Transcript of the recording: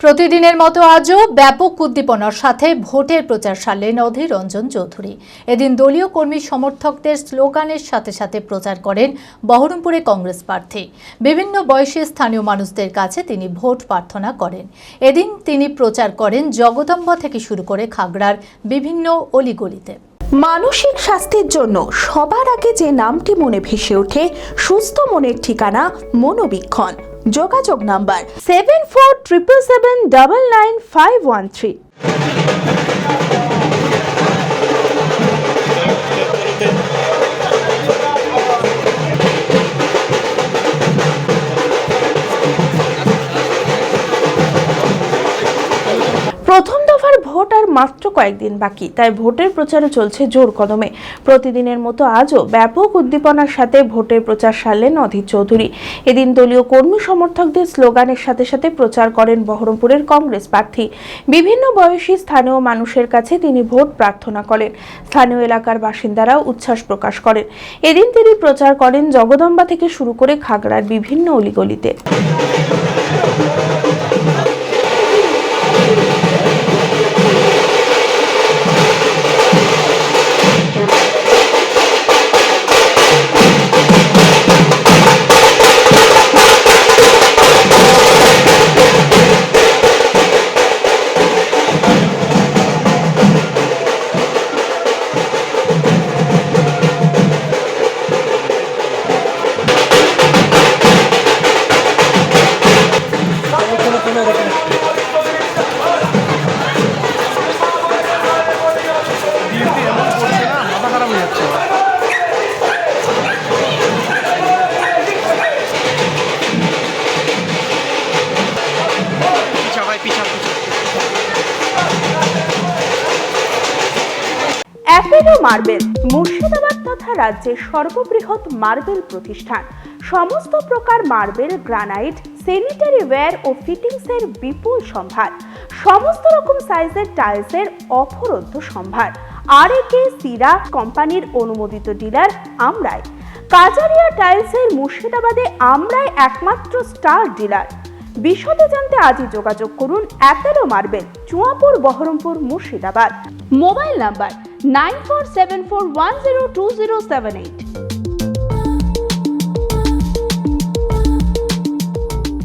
প্রতিদিনের মতো আজও ব্যাপক উদ্দীপনার সাথে ভোটের প্রচার সারলেন অধীর রঞ্জন চৌধুরী। এদিন দলীয় কর্মী সমর্থকদের স্লোগানের সাথে সাথে প্রচার করেন বহরমপুরে কংগ্রেস প্রার্থী। বিভিন্ন বয়সী স্থানীয় মানুষদের কাছে তিনি ভোট প্রার্থনা করেন। এদিন তিনি প্রচার করেন জগদম্বা থেকে শুরু করে খাগড়ার বিভিন্ন অলিগলিতে। মানসিক স্বাস্থ্যের জন্য সবার আগে যে নামটি মনে ভেসে ওঠে, সুস্থ মনের ঠিকানা মনোবীক্ষণ। যোগাযোগ নাম্বার 7477799513। প্রথম দফার ভোট আর মাত্র কয়েকদিন বাকি, তাই ভোটের প্রচারও চলছে জোর কদমে। প্রতিদিনের মতো আজও ব্যাপক উদ্দীপনার সাথে ভোটের প্রচার সারলেন অধীর চৌধুরী। এদিন দলীয় কর্মী সমর্থকদের স্লোগানের সাথে সাথে প্রচার করেন বহরমপুরের কংগ্রেস প্রার্থী। বিভিন্ন বয়সী স্থানীয় মানুষের কাছে তিনি ভোট প্রার্থনা করেন। স্থানীয় এলাকার বাসিন্দারাও উচ্ছ্বাস প্রকাশ করেন। এদিন তিনি প্রচার করেন জগদম্বা থেকে শুরু করে খাগড়ার বিভিন্ন অলিগলিতে। অ্যাপেলো মার্বেল মুর্শিদাবাদ তথা রাজ্যের সর্ববৃহৎ মার্বেল প্রতিষ্ঠান। সমস্ত প্রকার মার্বেল, গ্রানাইট, স্যানিটারি ওয়্যার ও ফিটিংসের বিপুল সম্ভার। সমস্ত রকম সাইজের টাইলসের অফুরন্ত সম্ভার। আর.এ.কে সিরা কোম্পানির অনুমোদিত ডিলার আমরাই। কাজারিয়া টাইলসের মুর্শিদাবাদে আমরাই একমাত্র স্টার ডিলার। বিশদে জানতে আজই যোগাযোগ করুন Apollo marble, Chuapur, Baharampur, Murshidabad. Mobile number 9474102078।